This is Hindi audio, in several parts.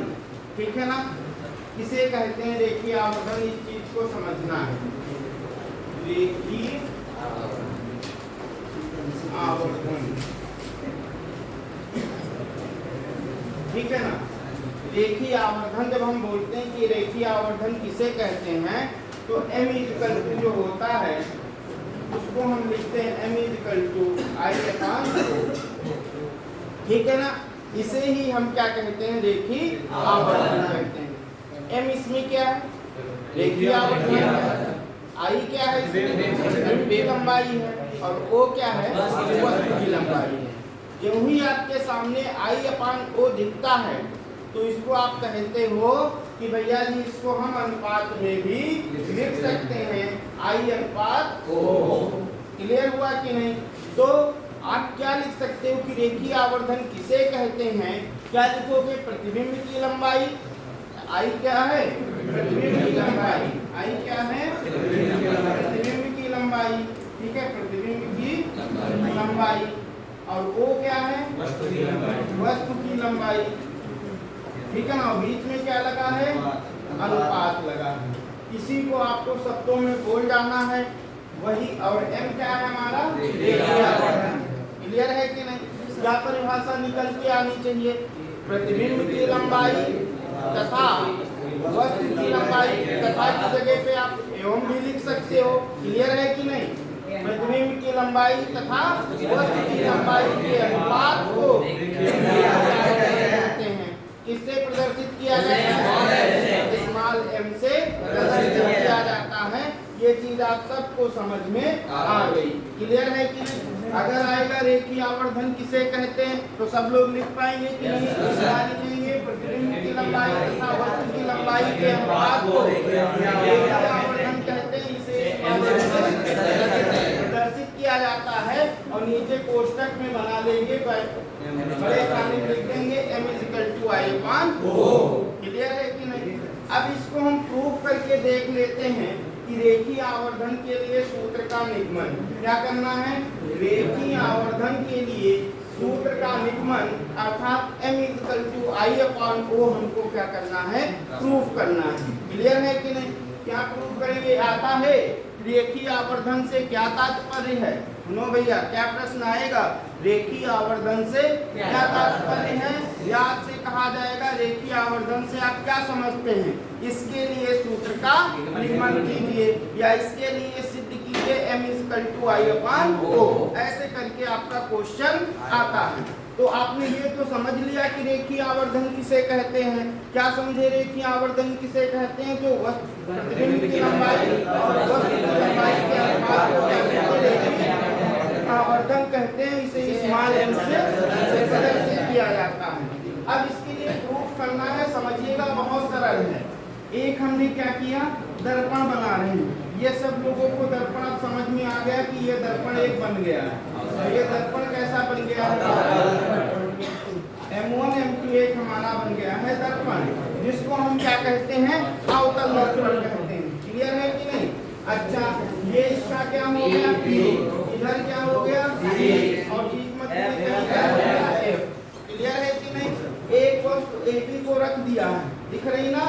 आवर्धन, ठीक है ना, किसे कहते हैं रेखीय आवर्धन, इस चीज को समझना है। रेखीय आवर्धन, ठीक है ना। रेखीय आवर्धन जब हम बोलते हैं कि रेखीय आवर्धन किसे कहते हैं, तो m इक्वल टू जो होता है उसको हम लिखते हैं m इक्वल टू I/2, ठीक है ना। इसे ही हम क्या कहते हैं, रेखीय आवर्धन कहते हैं। m इसमें क्या है, रेखीय आवर्धन, I क्या है, इसमें की लंबाई है, और O क्या है, वस्तु की लंबाई है। जो ही आपके सामने I/O दिखता है तो इसको आप कहते हो कि भैया जी इसको हम अनुपात में भी लिख सकते हैं, I/O। क्लियर हुआ कि नहीं? तो आप क्या लिख सकते हो कि रेखीय आवर्धन किसे कहते हैं, क्या लिखोगे, प्रतिबिंब की लंबाई, I क्या है, प्रतिबिंब की लंबाई, I क्या है, प्रतिबिंब की लंबाई, ठीक है, प्रतिबिंब की लंबाई, और O क्या है, वस्तु की लंबाई, ठीक है ना। बीच में क्या लगा है, अनुपात लगा है। इसी को आपको शब्दों में बोल जाना है वही, और m क्या है हमारा, रेखीय आवर्धन। क्लियर है कि नहीं? क्या परिभाषा निकल के आनी चाहिए, प्रतिबिंब की लंबाई तथा वस्तु की लंबाई, तथा की जगह पे आप एवं भी लिख सकते हो। क्लियर है कि नहीं? प्रतिबिंब की लंबाई तथा वस्तु की लंबाई के अनुपात को कहते हैं। किससे प्रदर्शित किया जाता है, स्मॉल m से प्रदर्शित किया जाता है। ये चीज आप सबको समझ में आ गई। क्लियर है कि नहीं? अगर आएगा रेखीय आवर्धन किसे कहते हैं तो सब लोग लिख पाएंगे कि नहीं? लिखेंगे प्रतिबिंब की लंबाई तथा वस्तु की लंबाई के अनुपात को रेखीय आवर्धन कहते हैं। इसे प्रदर्शित किया जाता है और नीचे कोष्टक में बना लेंगे, बड़े खाने में लिख देंगे m = I/O। क्लियर है कि नहीं? अब इसको हम प्रूफ करके देख लेते हैं कि रेखीय आवर्धन के लिए सूत्र का निगमन क्या करना है। रेखीय आवर्धन के लिए सूत्र का निगमन अर्थात m = I/O हमको क्या करना है, प्रूफ करना है। क्लियर है कि नहीं? क्या प्रूफ करेंगे? आता है रेखीय आवर्धन से क्या तात्पर्य है? सुनो भैया, क्या प्रश्न आएगा, रेखीय आवर्धन से क्या तात्पर्य है? याद से कहा जाएगा रेखीय आवर्धन से आप क्या समझते हैं, इसके लिए सूत्र का निगमन कीजिए या इसके लिए सिद्ध कीजिए m = I/O। ऐसे करके आपका क्वेश्चन आता है। तो आपने ये तो समझ लिया कि रेखीय आवर्धन किसे कहते हैं। क्या समझे रेखीय आवर्धन किसे कहते हैं? जो प्रतिबिंब की लंबाई और वस्तु की लंबाई के अनुपात को रेखीय आवर्धन कहते हैं। इसे स्मॉल m से प्रदर्शित किया जाता है। अब इसके लिए प्रूफ करना है, समझिएगा, बहुत सरल है। एक हमने क्या किया, दर्पण बना रहे हैं। ये सब लोगों को दर्पण अब समझ में आ गया कि ये दर्पण एक बन गया है। ये दर्पण कैसा बन गया है, M1 M2 एक हमारा बन गया है दर्पण, जिसको हम क्या कहते हैं, अवतल दर्पण कहते हैं। क्लियर है कि नहीं? अच्छा, ये इसका क्या हो गया, P, इधर क्या हो गया, C, और बीच में क्या हो गया, F। क्लियर है कि नहीं? एक वस्तु AB को रख दिया है, दिख रही ना,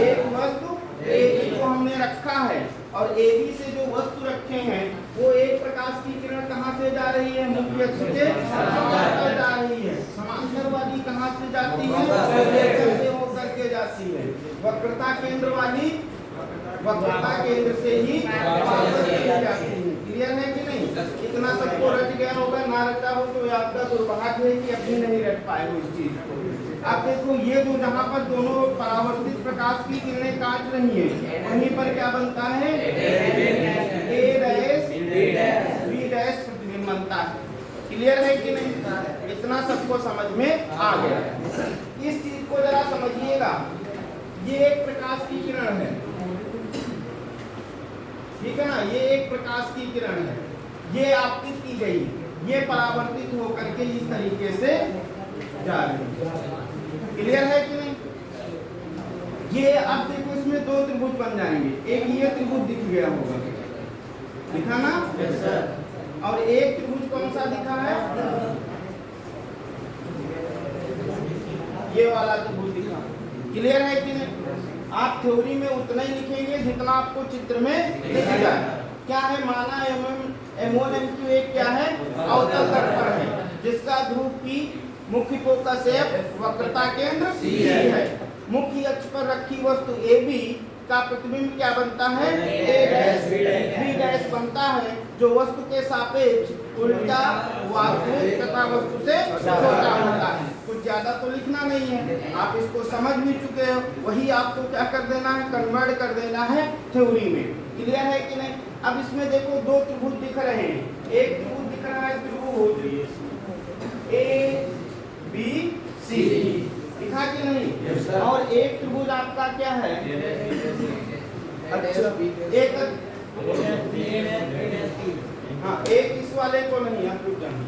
एक वस्तु AB को हमने रखा है और AB से जो वस्तु रखे हैं वो एक प्रकाश की किरण कहाँ से जा रही है, मुख्य अक्ष के समांतर जा रही है। समांतर वाली कहाँ से जाती है, से होकर के जाती है। वक्रता केंद्र वाली वक्रता केंद्र से ही जाती है। क्लियर है कि नहीं? इतना सबको रट गया होगा, ना रटा हो तो आपका दुर्भाग्य है कि अभी नहीं रट पाए हो इस चीज को। आप देखो, ये जो जहाँ पर दोनों परावर्तित प्रकाश की किरणें काट रही है वहीं पर क्या बनता है, A' प्रतिबिंब बनता है। क्लियर है कि नहीं? इतना सबको समझ में आ गया। इस चीज को जरा समझिएगा, ये एक प्रकाश की किरण है, ठीक है ना, ये एक प्रकाश की किरण है, ये आपतित की गई, ये परावर्तित होकर के इस तरीके से जा रही है। क्लियर है कि नहीं? ये अब देखो, इसमें दो त्रिभुज बन जाएंगे। एक ये त्रिभुज दिख गया होगा, दिखा ना, और एक त्रिभुज कौन सा दिखा है, ये वाला त्रिभुज दिखा। क्लियर है कि नहीं? आप थ्योरी में उतना ही लिखेंगे जितना आपको चित्र में दिख जाए। क्या है माना M1 M2 एक क्या है अवतल दर्पण है जिसका ध्रुव P, मुख्य फोकस F, वक्रता केंद्र C है। मुख्य अक्ष पर रखी वस्तु AB का प्रतिबिंब क्या बनता है A' बनता है जो वस्तु के सापेक्ष उल्टा वास्तविक तथा वस्तु से छोटा होता है। कुछ ज्यादा तो लिखना नहीं है, आप इसको समझ भी चुके हो। वही आपको क्या कर देना है, कन्वर्ट कर देना है थ्योरी में। क्लियर है कि नहीं? अब इसमें देखो दो त्रिभुज दिख रहे हैं। एक त्रिभुज दिख रहा है त्रिभुज ABC दिखा कि नहीं, और एक त्रिभुज आपका क्या है एक हाँ एक इस वाले को नहीं है, रुक जाना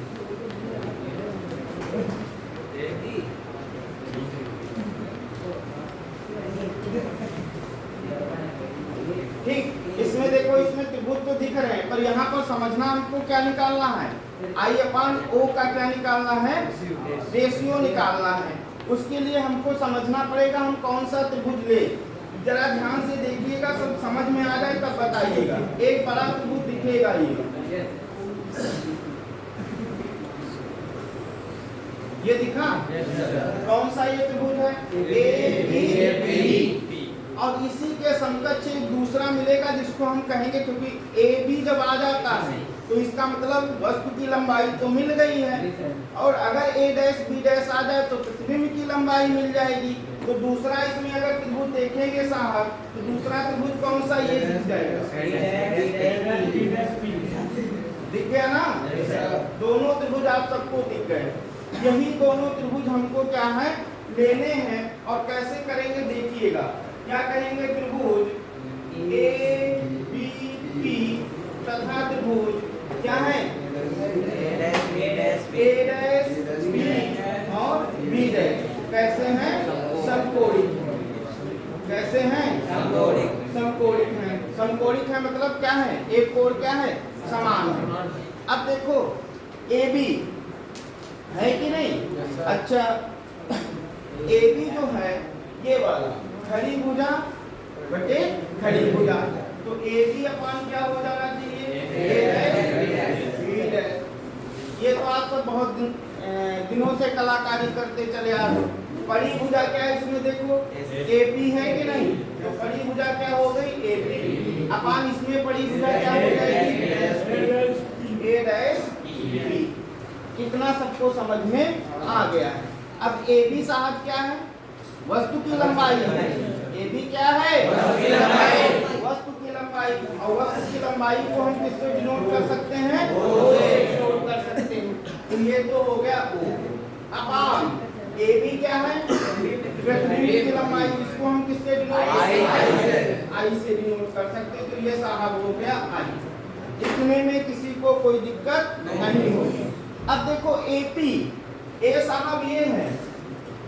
ठीक। इसमें देखो इसमें त्रिभुज तो दिख रहे हैं पर यहाँ पर समझना हमको क्या निकालना है, I/O का क्या निकालना है, रेशियो निकालना है। उसके लिए हमको समझना पड़ेगा हम कौन सा त्रिभुज ले। जरा ध्यान से देखिएगा, सब समझ में आ जाए तब बताइएगा। एक बड़ा त्रिभुज दिखेगा ये दिखा, कौन सा ये त्रिभुज है AB, और इसी के समकक्ष एक दूसरा मिलेगा जिसको हम कहेंगे, क्योंकि AB जब आ जाता है तो इसका मतलब वस्तु की लंबाई तो मिल गई है, और अगर A', B' आ जाए तो प्रतिबिंब की लंबाई मिल जाएगी। तो दूसरा इसमें अगर त्रिभुज देखेंगे साहब तो दूसरा त्रिभुज कौन सा, ये दिख जाएगा, दिख गया ना। दोनों त्रिभुज आप सबको दिख गए। यही दोनों त्रिभुज हमको क्या है लेने हैं, और कैसे करेंगे देखिएगा। क्या कहेंगे, त्रिभुज ABP तथा त्रिभुज क्या है A', B और B'। कैसे हैं, समकोणिक। कैसे हैं, समकोणिक हैं। समकोणिक है मतलब क्या है, एक कोण क्या है, समान है। अब देखो AB है कि नहीं, अच्छा AB जो है ये वाला खड़ी भुजा बटे खड़ी भुजा, तो AB अपान क्या हो जाना चाहिए, A', ये तो आप सब बहुत दिनों से कलाकारी करते चले आ रहे हो। बड़ी भुजा क्या है इसमें देखो AP है कि नहीं, तो बड़ी भुजा क्या हो गई AP, अपान इसमें बड़ी भुजा क्या हो जाएगी A'। कितना सबको समझ में आ गया है। अब AB साहब क्या है, वस्तु की लंबाई है। AB क्या है, वस्तु की लंबाई। वस्तु की लंबाई, और वस्तु की लंबाई को हम किससे डिनोट कर सकते हैं, O से डिनोट कर सकते हैं। तो ये तो हो गया O अपान AB क्या है, प्रतिबिंब की लंबाई, इसको हम किससे डिनोट कर सकते हैं, I से डिनोट कर सकते हैं। तो ये साहब हो गया I। इतने में किसी को कोई दिक्कत नहीं होगी। अब देखो AP, A साहब ये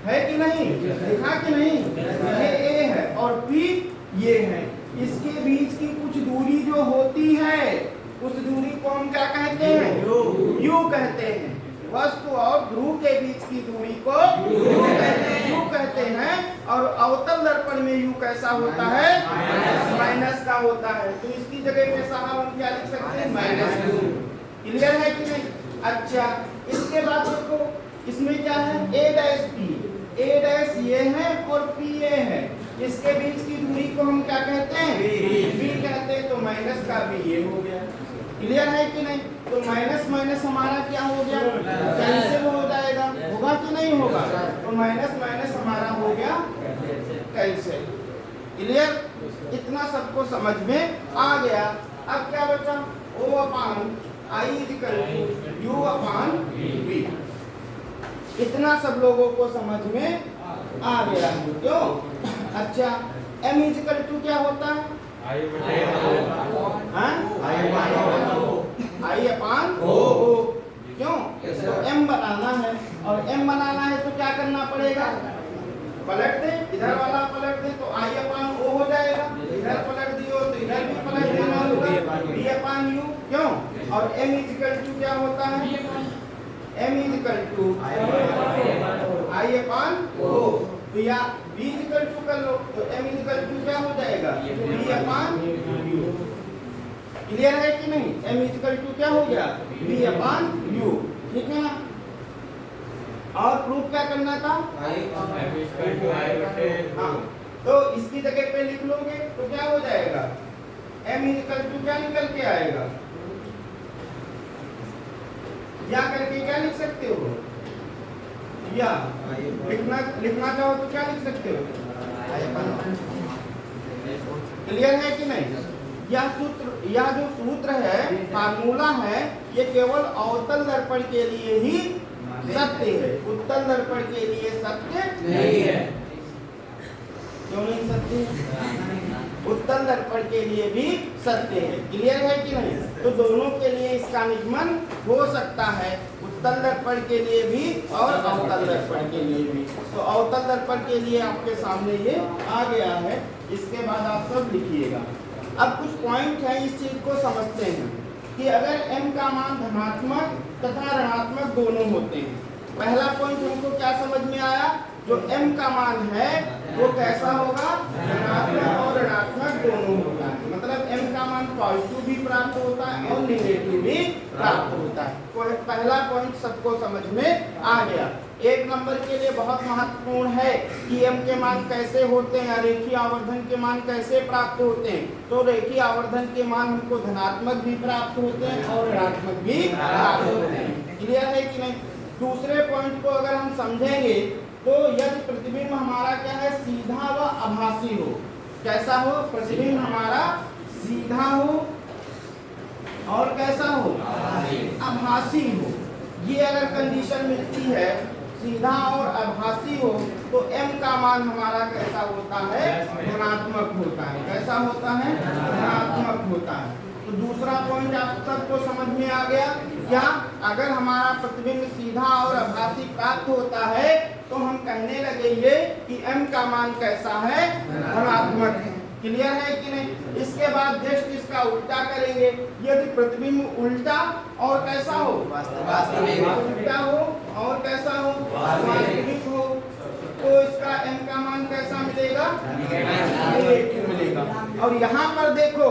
है कि नहीं, देखा कि नहीं, ये A है और P ये है। इसके बीच की कुछ दूरी जो होती है उस दूरी को हम क्या कहते हैं, U कहते हैं। वस्तु और ध्रुव के बीच की दूरी को U कहते हैं, और अवतल दर्पण में U कैसा होता है, माइनस का होता है। तो इसकी जगह पे साहब हम क्या लिख सकते हैं, -2। क्लियर है कि नहीं? अच्छा, इसके बाद देखो इसमें क्या है, A' ये है और P ये है। इसके बीच की दूरी को हम क्या कहते हैं, B कहते हैं। तो माइनस का B ये हो गया। क्लियर है कि नहीं? तो माइनस माइनस हमारा क्या हो गया, कैंसिल हो जाएगा, होगा कि नहीं होगा? तो माइनस माइनस हमारा हो गया कैंसिल। क्लियर? इतना सबको समझ में आ गया। अब क्या बचा, O upon I = U upon V। इतना सब लोगों को समझ में आ गया, क्यों? अच्छा, M = क्या होता है, I अपान O। क्यों? तो M बनाना है, और M बनाना है तो क्या करना पड़ेगा, पलट दे, इधर वाला पलट दे तो I अपान O हो जाएगा। इधर पलट दियो तो इधर भी पलट देना होगा, B अपान U। क्यों? और M = क्या होता है, M = I अपान O। तो या b इक्वल टू कर लो तो m इक्वल टू क्या हो जाएगा b अपान u। क्लियर है कि नहीं? m इक्वल टू क्या हो गया b अपान u, ठीक है ना। और प्रूफ क्या करना था? हाँ, तो इसकी जगह पे लिख लोगे तो क्या हो जाएगा m इक्वल टू क्या निकल के आएगा, या करके क्या लिख सकते हो, या लिखना चाहो तो क्या लिख सकते हो। क्लियर है कि नहीं? यह जो सूत्र है, फार्मूला है, ये केवल अवतल दर्पण के लिए ही सत्य है, उत्तल दर्पण के लिए सत्य नहीं है। क्यों नहीं सत्य? उत्तल दर्पण के लिए भी सत्य है। क्लियर है कि नहीं? तो दोनों के लिए इसका निगमन हो सकता है, उत्तल दर्पण के लिए भी और अवतल दर्पण के लिए भी। तो अवतल दर्पण के लिए आपके सामने ये आ गया है, इसके बाद आप सब लिखिएगा। अब कुछ पॉइंट है, इस चीज को समझते हैं कि अगर m का मान धनात्मक तथा ऋणात्मक दोनों होते हैं। पहला पॉइंट हमको क्या समझ में आया, जो m का मान है वो कैसा होगा, धनात्मक और ऋणात्मक दोनों होता है। मतलब m का मान पॉजिटिव भी प्राप्त होता है और नेगेटिव भी प्राप्त होता है। तो पहला पॉइंट सबको समझ में आ गया। एक नंबर के लिए बहुत महत्वपूर्ण है कि m के मान कैसे होते हैं, रेखीय आवर्धन के मान कैसे प्राप्त होते हैं। तो रेखीय आवर्धन के मान हमको धनात्मक भी प्राप्त होते हैं और ऋणात्मक भी प्राप्त होते हैं। क्लियर है कि नहीं? दूसरे पॉइंट को अगर हम समझेंगे तो यदि प्रतिबिंब हमारा क्या है, सीधा व आभासी हो। कैसा हो? प्रतिबिंब हमारा सीधा हो और कैसा हो, आभासी हो। ये अगर कंडीशन मिलती है, सीधा और आभासी हो, तो m का मान हमारा कैसा होता है, धनात्मक होता है। कैसा होता है? धनात्मक होता है। तो दूसरा पॉइंट आप सबको समझ में आ गया क्या? अगर हमारा प्रतिबिंब सीधा और आभासी प्राप्त होता है तो हम कहने लगेंगे कि m का मान कैसा है, धनात्मक है। क्लियर है कि नहीं? इसके बाद जस्ट इसका उल्टा करेंगे। यदि प्रतिबिंब उल्टा और कैसा हो, वास्तविक, उल्टा हो और कैसा हो, वास्तविक हो, तो इसका m का मान कैसा मिलेगा, नेगेटिव मिलेगा। और यहाँ पर देखो,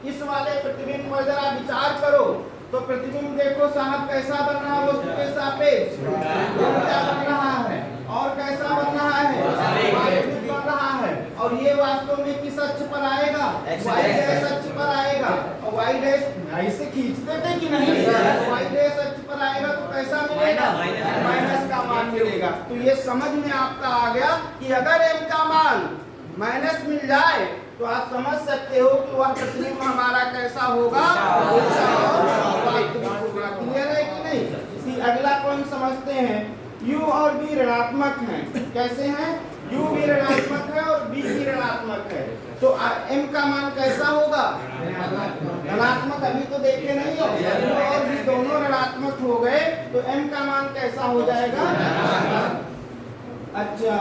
इस वाले प्रतिबिंब पर जरा विचार करो तो प्रतिबिंब देखो साहब कैसा बन रहा है, वस्तु के सापेक्ष उल्टा बन रहा है और कैसा बन रहा है, वास्तविक बन रहा है। और ये वास्तव में किस अक्ष पर आएगा, y डैश अक्ष पर आएगा। और y डैश ऐसे खींचते थे कि नहीं, y डैश अक्ष पर आएगा तो कैसा मिलेगा, माइनस का मान मिलेगा। तो ये समझ में आपका आ गया कि अगर m का मान माइनस मिल जाए तो आप समझ सकते हो कि वह प्रतिबिंब हमारा कैसा होगा, क्लियर है कि नहीं? इसी अगला पॉइंट समझते हैं। u और v ऋणात्मक हैं। कैसे हैं? u भी ऋणात्मक है और v भी ऋणात्मक है। तो m का मान कैसा होगा, धनात्मक। अभी तो देखे नहीं हो, u और v दोनों ऋणात्मक हो गए तो m का मान कैसा हो जाएगा। अच्छा,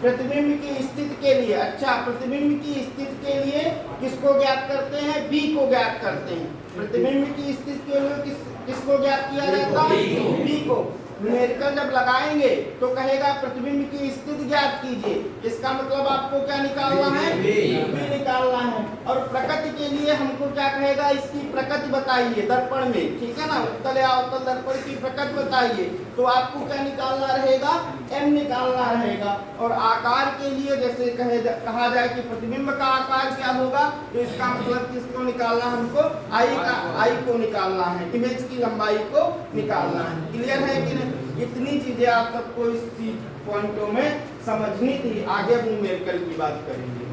प्रतिबिंब की स्थिति के लिए, अच्छा प्रतिबिंब की स्थिति के लिए किसको ज्ञात करते हैं, b को ज्ञात करते हैं। प्रतिबिंब की स्थिति के लिए किसको ज्ञात किया जाता है, b को। न्यूमेरिकल जब लगाएंगे तो कहेगा प्रतिबिंब की स्थिति ज्ञात कीजिए। इसका मतलब आपको क्या निकालना है, b निकालना है। और प्रकृति के लिए हमको क्या कहेगा, इसकी प्रकृति बताइए दर्पण में, ठीक है ना, उत्तल या अवतल दर्पण की प्रकृति बताइए। तो आपको क्या निकालना रहेगा, m निकालना रहेगा। और आकार के लिए जैसे कहा जाए कि प्रतिबिंब का आकार क्या होगा, तो इसका मतलब किसको निकालना, हमको आई को निकालना है, इमेज की लंबाई को निकालना है। क्लियर है कि नहीं? इतनी चीजें आप सबको इस पॉइंटों में समझनी थी। आगे हम न्यूमेरिकल की बात करेंगे।